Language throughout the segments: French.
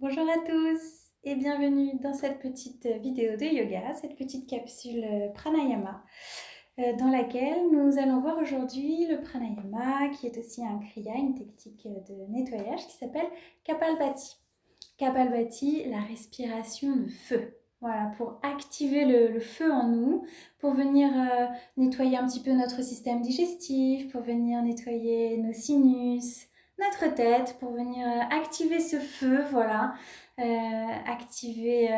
Bonjour à tous et bienvenue dans cette petite vidéo de yoga, cette petite capsule pranayama dans laquelle nous allons voir aujourd'hui le pranayama qui est aussi un kriya, une technique de nettoyage qui s'appelle Kapalbhati. Kapalbhati, la respiration de feu. Voilà, pour activer le feu en nous, pour venir nettoyer un petit peu notre système digestif, pour venir nettoyer nos sinus, notre tête, pour venir activer ce feu, voilà, activer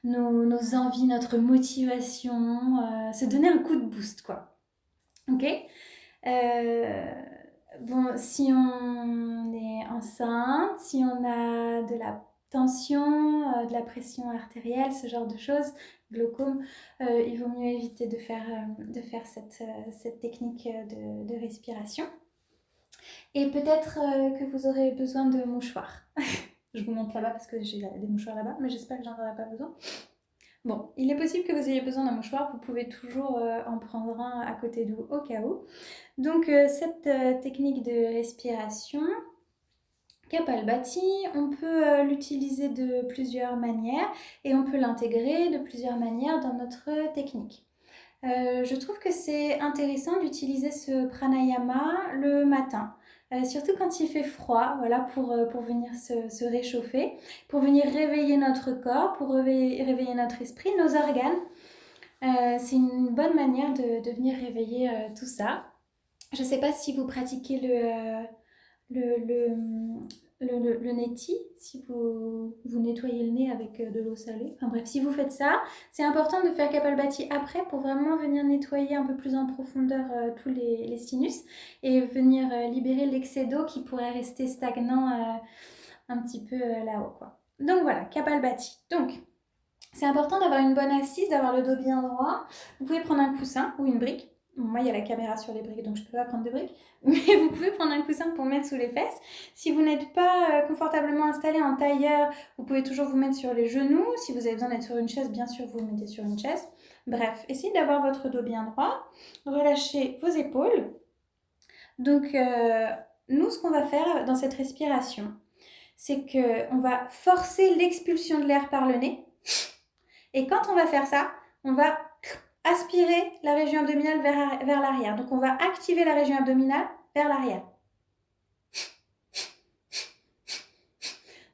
nos envies, notre motivation, se donner un coup de boost, quoi. Ok. Bon, si on est enceinte, si on a de la tension, de la pression artérielle, ce genre de choses, glaucome, il vaut mieux éviter de faire cette technique de respiration. Et peut-être que vous aurez besoin de mouchoirs. Je vous montre là-bas parce que j'ai des mouchoirs là-bas, mais j'espère que j'en aurai pas besoin. Bon, il est possible que vous ayez besoin d'un mouchoir, vous pouvez toujours en prendre un à côté de vous au cas où. Donc cette technique de respiration, Kapalbhati, on peut l'utiliser de plusieurs manières et on peut l'intégrer de plusieurs manières dans notre technique. Je trouve que c'est intéressant d'utiliser ce pranayama le matin. Surtout quand il fait froid, voilà, pour venir se réchauffer, pour venir réveiller notre corps, pour réveiller notre esprit, nos organes. C'est une bonne manière de venir réveiller tout ça. Je ne sais pas si vous pratiquez le neti, si vous nettoyez le nez avec de l'eau salée. Enfin bref, si vous faites ça, c'est important de faire Kapalbhati après pour vraiment venir nettoyer un peu plus en profondeur tous les sinus et venir libérer l'excès d'eau qui pourrait rester stagnant un petit peu là-haut, quoi. Donc voilà, Kapalbhati. Donc, c'est important d'avoir une bonne assise, d'avoir le dos bien droit. Vous pouvez prendre un coussin ou une brique. Moi, il y a la caméra sur les briques, donc je ne peux pas prendre de briques. Mais vous pouvez prendre un coussin pour mettre sous les fesses. Si vous n'êtes pas confortablement installé en tailleur, vous pouvez toujours vous mettre sur les genoux. Si vous avez besoin d'être sur une chaise, bien sûr, vous vous mettez sur une chaise. Bref, essayez d'avoir votre dos bien droit. Relâchez vos épaules. Donc, nous, ce qu'on va faire dans cette respiration, c'est qu'on va forcer l'expulsion de l'air par le nez. Et quand on va faire ça, on va aspirer la région abdominale vers l'arrière. Donc on va activer la région abdominale vers l'arrière.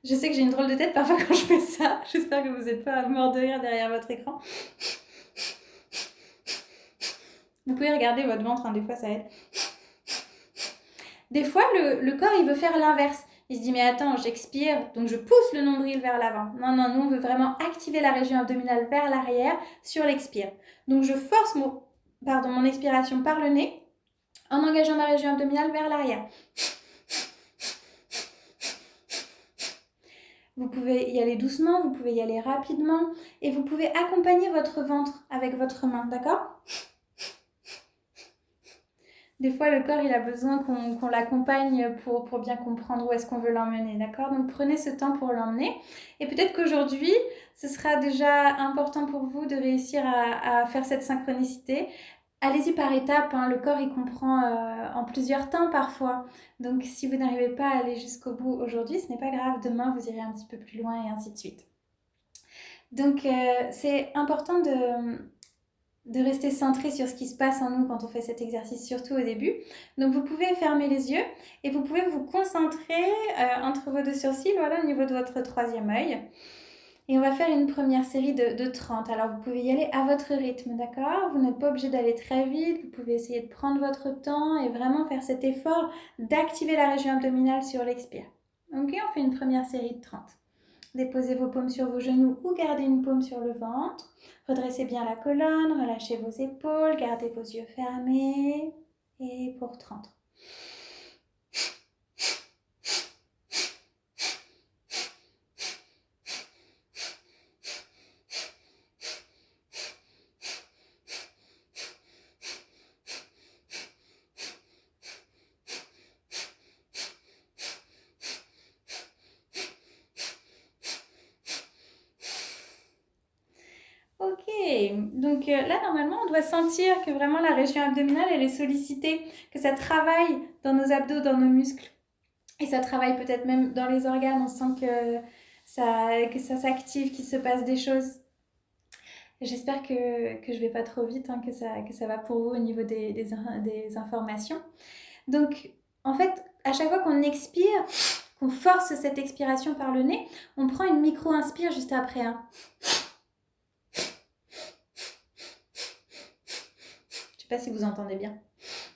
Je sais que j'ai une drôle de tête parfois quand je fais ça. J'espère que vous n'êtes pas mort de rire derrière votre écran. Vous pouvez regarder votre ventre, hein, des fois ça aide. Des fois, le corps, il veut faire l'inverse. Il se dit, mais attends, j'expire, donc je pousse le nombril vers l'avant. Non, non, nous, on veut vraiment activer la région abdominale vers l'arrière sur l'expire. Donc, je force mon expiration par le nez en engageant ma région abdominale vers l'arrière. Vous pouvez y aller doucement, vous pouvez y aller rapidement et vous pouvez accompagner votre ventre avec votre main, d'accord ? Des fois, le corps, il a besoin qu'on l'accompagne pour bien comprendre où est-ce qu'on veut l'emmener, d'accord ? Donc, prenez ce temps pour l'emmener. Et peut-être qu'aujourd'hui, ce sera déjà important pour vous de réussir à faire cette synchronicité. Allez-y par étapes, hein. Le corps, il comprend en plusieurs temps parfois. Donc, si vous n'arrivez pas à aller jusqu'au bout aujourd'hui, ce n'est pas grave. Demain, vous irez un petit peu plus loin et ainsi de suite. Donc, c'est important de rester centré sur ce qui se passe en nous quand on fait cet exercice, surtout au début. Donc vous pouvez fermer les yeux et vous pouvez vous concentrer entre vos deux sourcils, voilà, au niveau de votre troisième œil. Et on va faire une première série de 30. Alors vous pouvez y aller à votre rythme, d'accord ? Vous n'êtes pas obligé d'aller très vite, vous pouvez essayer de prendre votre temps et vraiment faire cet effort d'activer la région abdominale sur l'expire. Ok, on fait une première série de 30. Déposez vos paumes sur vos genoux ou gardez une paume sur le ventre. Redressez bien la colonne, relâchez vos épaules, gardez vos yeux fermés. Et pour 30. Ok, donc là normalement on doit sentir que vraiment la région abdominale elle est sollicitée, que ça travaille dans nos abdos, dans nos muscles et ça travaille peut-être même dans les organes. On sent que que ça s'active, qu'il se passe des choses. J'espère que je vais pas trop vite, hein, que ça va pour vous au niveau des informations. Donc, en fait, à chaque fois qu'on expire, qu'on force cette expiration par le nez, on prend une micro-inspire juste après. Hein. Je sais pas si vous entendez bien.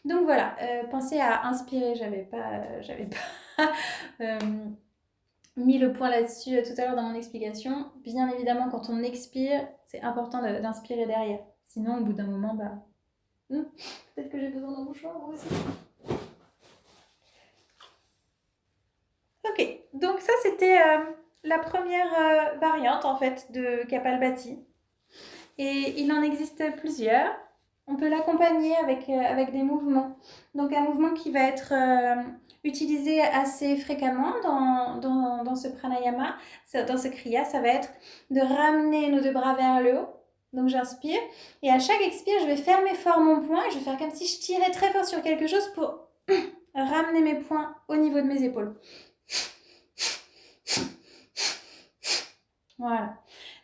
Donc voilà, pensez à inspirer. J'avais pas mis le point là-dessus tout à l'heure dans mon explication. Bien évidemment, quand on expire, c'est important d'inspirer derrière. Sinon, au bout d'un moment, peut-être que j'ai besoin d'un mouchoir, moi aussi. Ok, donc ça c'était la première variante en fait de Kapalbhati. Et il en existe plusieurs. On peut l'accompagner avec des mouvements. Donc un mouvement qui va être utilisé assez fréquemment dans ce pranayama, dans ce kriya, ça va être de ramener nos deux bras vers le haut. Donc j'inspire et à chaque expire, je vais fermer fort mon poing et je vais faire comme si je tirais très fort sur quelque chose pour ramener mes poings au niveau de mes épaules. Voilà.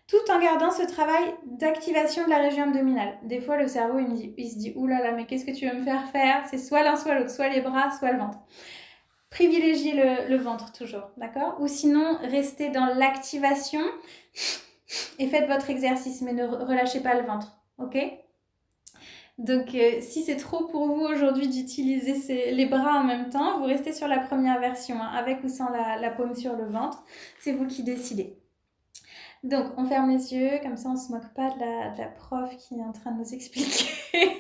Tout en gardant ce travail d'activation de la région abdominale. Des fois, le cerveau, il se dit « Ouh là là, mais qu'est-ce que tu veux me faire faire ?» C'est soit l'un, soit l'autre, soit les bras, soit le ventre. Privilégiez le ventre toujours, d'accord? Ou sinon, restez dans l'activation et faites votre exercice, mais ne relâchez pas le ventre, ok? Donc, si c'est trop pour vous aujourd'hui d'utiliser les bras en même temps, vous restez sur la première version, hein, avec ou sans la paume sur le ventre. C'est vous qui décidez. Donc, on ferme les yeux, comme ça on ne se moque pas de la prof qui est en train de nous expliquer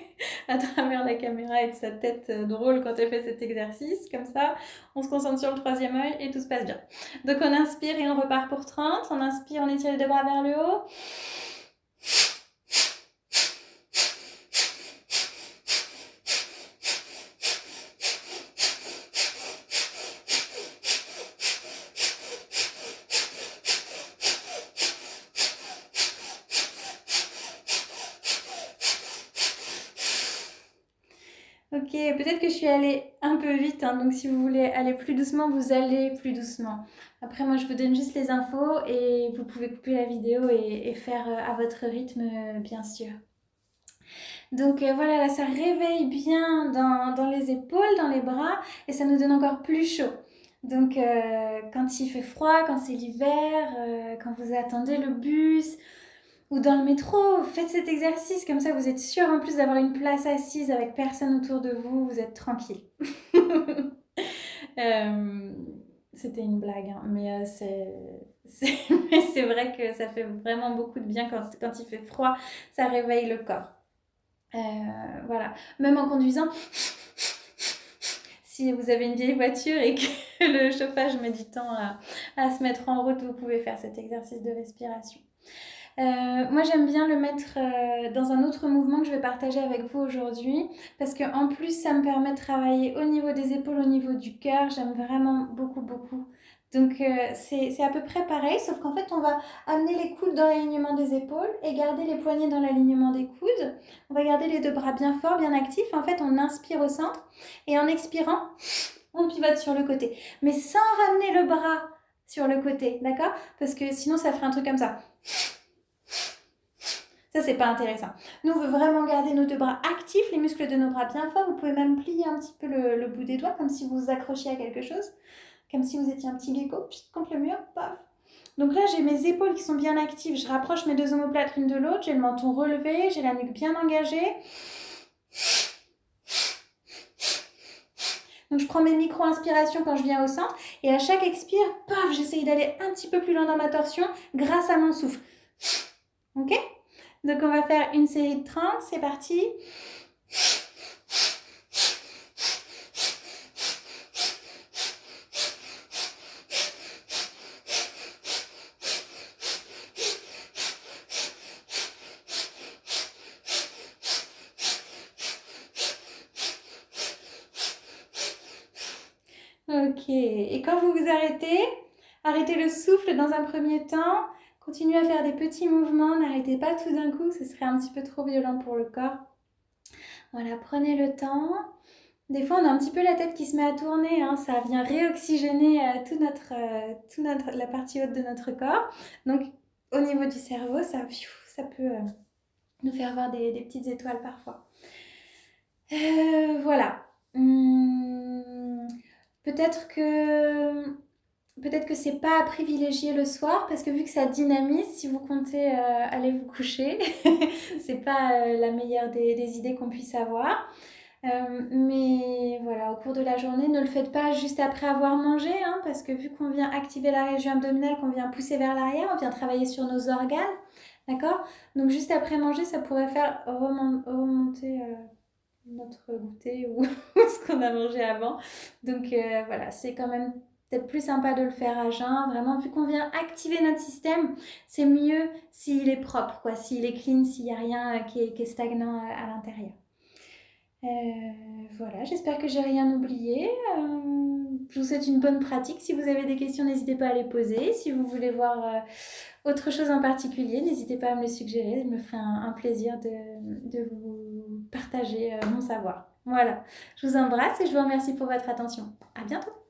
à travers la caméra et de sa tête drôle quand elle fait cet exercice. Comme ça, on se concentre sur le troisième œil et tout se passe bien. Donc, on inspire et on repart pour 30. On inspire, on étire les deux bras vers le haut. Ok, peut-être que je suis allée un peu vite, hein, donc si vous voulez aller plus doucement, vous allez plus doucement. Après, moi, je vous donne juste les infos et vous pouvez couper la vidéo et faire à votre rythme, bien sûr. Donc voilà, là, ça réveille bien dans les épaules, dans les bras et ça nous donne encore plus chaud. Donc quand il fait froid, quand c'est l'hiver, quand vous attendez le bus, ou dans le métro, faites cet exercice, comme ça vous êtes sûr en plus d'avoir une place assise avec personne autour de vous, vous êtes tranquille. C'était une blague, hein, mais c'est vrai que ça fait vraiment beaucoup de bien quand il fait froid, ça réveille le corps. Voilà, même en conduisant, si vous avez une vieille voiture et que le chauffage met du temps à se mettre en route, vous pouvez faire cet exercice de respiration. Moi j'aime bien le mettre dans un autre mouvement que je vais partager avec vous aujourd'hui parce qu'en plus ça me permet de travailler au niveau des épaules, au niveau du cœur, j'aime vraiment beaucoup. Donc c'est à peu près pareil, sauf qu'en fait on va amener les coudes dans l'alignement des épaules et garder les poignets dans l'alignement des coudes. On va garder les deux bras bien forts, bien actifs. En fait on inspire au centre et en expirant on pivote sur le côté. Mais sans ramener le bras sur le côté, d'accord? Parce que sinon ça ferait un truc comme ça. Ça, c'est pas intéressant. Nous, on veut vraiment garder nos deux bras actifs, les muscles de nos bras bien forts. Vous pouvez même plier un petit peu le bout des doigts, comme si vous vous accrochiez à quelque chose. Comme si vous étiez un petit gecko, contre le mur, paf. Donc là, j'ai mes épaules qui sont bien actives. Je rapproche mes deux omoplates l'une de l'autre. J'ai le menton relevé, j'ai la nuque bien engagée. Donc je prends mes micro-inspirations quand je viens au centre. Et à chaque expire, paf, j'essaye d'aller un petit peu plus loin dans ma torsion grâce à mon souffle. Ok ? Donc on va faire une série de 30, c'est parti. Ok, et quand vous vous arrêtez le souffle dans un premier temps. Continuez à faire des petits mouvements, n'arrêtez pas tout d'un coup, ce serait un petit peu trop violent pour le corps. Voilà, prenez le temps. Des fois, on a un petit peu la tête qui se met à tourner, hein, ça vient réoxygéner la partie haute de notre corps. Donc, au niveau du cerveau, ça peut nous faire voir des petites étoiles parfois. Voilà. Hum, peut-être que peut-être que c'est pas à privilégier le soir parce que vu que ça dynamise, si vous comptez aller vous coucher, c'est pas la meilleure des idées qu'on puisse avoir. Mais voilà, au cours de la journée, ne le faites pas juste après avoir mangé, hein, parce que vu qu'on vient activer la région abdominale, qu'on vient pousser vers l'arrière, on vient travailler sur nos organes, d'accord? Donc juste après manger, ça pourrait faire remonter notre goûter ou ce qu'on a mangé avant. Donc voilà, c'est quand même peut-être plus sympa de le faire à jeun. Vraiment, vu qu'on vient activer notre système, c'est mieux s'il est propre, quoi, s'il est clean, s'il n'y a rien qui est stagnant à l'intérieur. Voilà, j'espère que j'ai rien oublié. Je vous souhaite une bonne pratique. Si vous avez des questions, n'hésitez pas à les poser. Si vous voulez voir autre chose en particulier, n'hésitez pas à me le suggérer. Je me ferai un plaisir de vous partager mon savoir. Voilà, je vous embrasse et je vous remercie pour votre attention. À bientôt.